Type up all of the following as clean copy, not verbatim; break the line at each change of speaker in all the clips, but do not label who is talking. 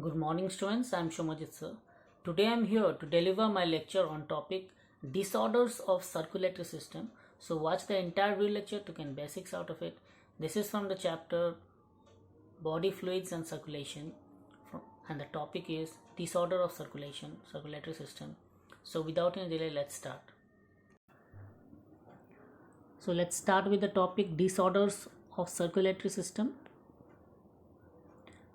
Good morning students, I am Shomajit sir. Today I am here to deliver my lecture on topic disorders of circulatory system. So watch the entire video lecture to get basics out of it. This is from the chapter body fluids and circulation and the topic is disorder of circulatory system. So without any delay, let's start. So let's start with the topic disorders of circulatory system.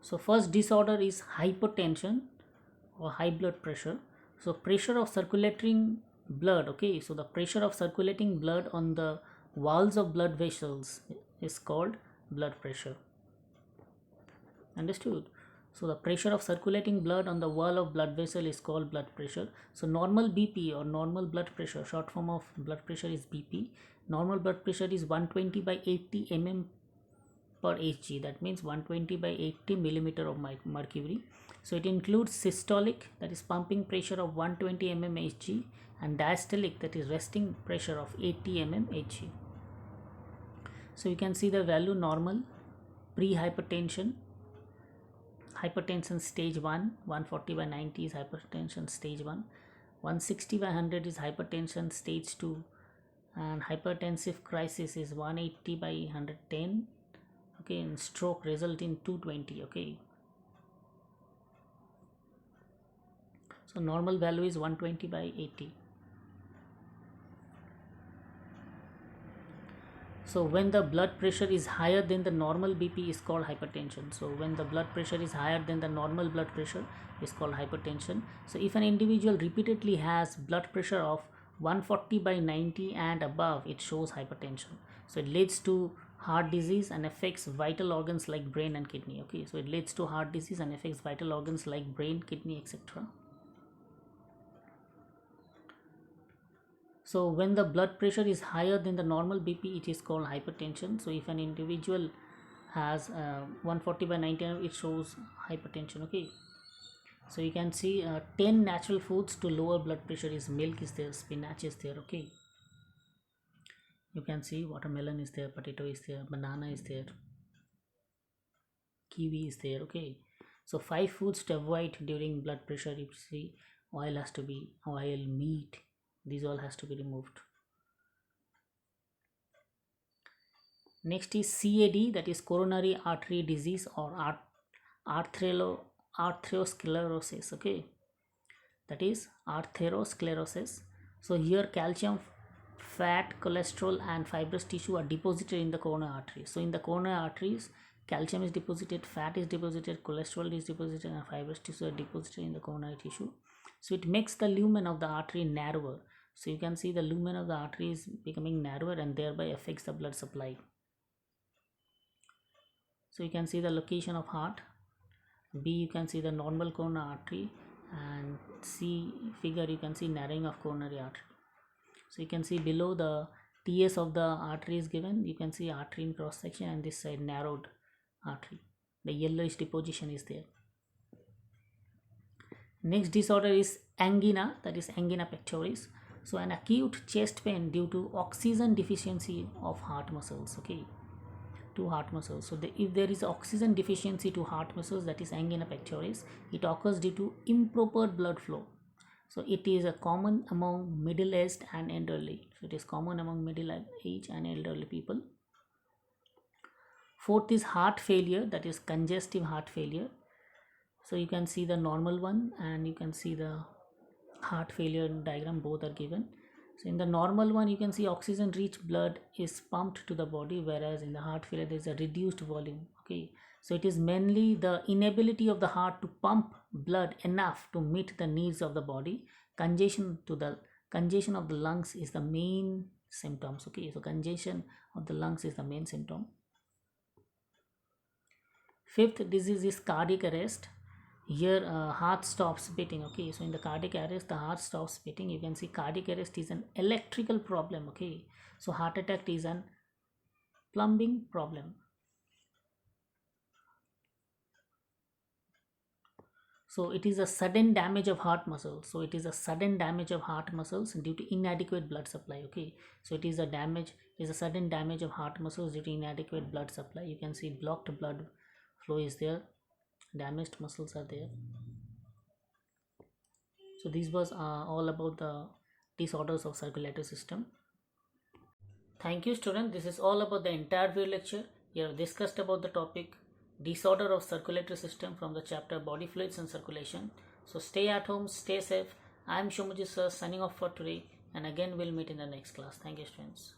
So first disorder is hypertension or high blood pressure. So pressure of circulating blood, okay, so the pressure of circulating blood on the walls of blood vessels is called blood pressure. Understood? So the pressure of circulating blood on the wall of blood vessel is called blood pressure. So normal BP or normal blood pressure, short form of blood pressure is BP. Normal blood pressure is 120 by 80 mm per Hg, that means 120 by 80 millimeter of mercury. So it includes systolic, that is pumping pressure of 120 mm Hg, and diastolic, that is resting pressure of 80 mm Hg. So you can see the value normal, pre-hypertension, hypertension stage 1, 140 by 90 is hypertension stage 1, 160 by 100 is hypertension stage 2, and hypertensive crisis is 180 by 110, okay, and stroke result in 220, okay. So normal value is 120 by 80. So when the blood pressure is higher than the normal BP is called hypertension. So when the blood pressure is higher than the normal blood pressure is called hypertension. So if an individual repeatedly has blood pressure of 140 by 90 and above, it shows hypertension. So it leads to heart disease and affects vital organs like brain and kidney, okay. So it leads to heart disease and affects vital organs like brain, kidney, etc. So when the blood pressure is higher than the normal BP, it is called hypertension. So if an individual has 140 by 90, it shows hypertension, okay. So you can see 10 natural foods to lower blood pressure is milk is there, spinach is there, okay. You can see watermelon is there, potato is there, banana is there, kiwi is there, okay. So 5 foods to avoid during blood pressure. You see oil has to be oil, meat, these all has to be removed. Next is CAD, that is coronary artery disease or arteriosclerosis, okay, that is arteriosclerosis. So here calcium, fat, cholesterol and fibrous tissue are deposited in the coronary arteries. So in the coronary arteries, calcium is deposited, fat is deposited, cholesterol is deposited and fibrous tissue are deposited in the coronary tissue. So it makes the lumen of the artery narrower. So you can see the lumen of the artery is becoming narrower and thereby affects the blood supply. So you can see the location of heart. B, you can see the normal coronary artery, and C figure you can see narrowing of coronary artery. So you can see below the TS of the artery is given, you can see artery in cross section and this side narrowed artery. The yellowish deposition is there. Next disorder is angina, that is angina pectoris. So an acute chest pain due to oxygen deficiency of heart muscles, okay, to heart muscles. So if there is oxygen deficiency to heart muscles, that is angina pectoris, it occurs due to improper blood flow. So it is a common among middle-aged and elderly. So it is common among middle-aged and elderly people. Fourth is heart failure, that is congestive heart failure. So you can see the normal one and you can see the heart failure diagram, both are given. So in the normal one, you can see oxygen rich blood is pumped to the body, whereas in the heart failure there is a reduced volume, okay. So it is mainly the inability of the heart to pump blood enough to meet the needs of the body. Congestion of the lungs is the main symptoms, okay. So congestion of the lungs is the main symptom. Fifth disease is cardiac arrest. Here heart stops beating, okay. So in the cardiac arrest, the heart stops beating. You can see cardiac arrest is an electrical problem, okay. So heart attack is an plumbing problem. So it is a sudden damage of heart muscles. So it is a sudden damage of heart muscles due to inadequate blood supply, okay. So it is a sudden damage of heart muscles due to inadequate blood supply. You can see blocked blood flow is there. damaged muscles are there. So this was all about the disorders of circulatory system. Thank you, student. This is all about the entire video lecture. We have discussed about the topic disorder of circulatory system from the chapter body fluids and circulation. So stay at home, stay safe. I am Shomuji sir signing off for today, and again we'll meet in the next class. Thank you, students.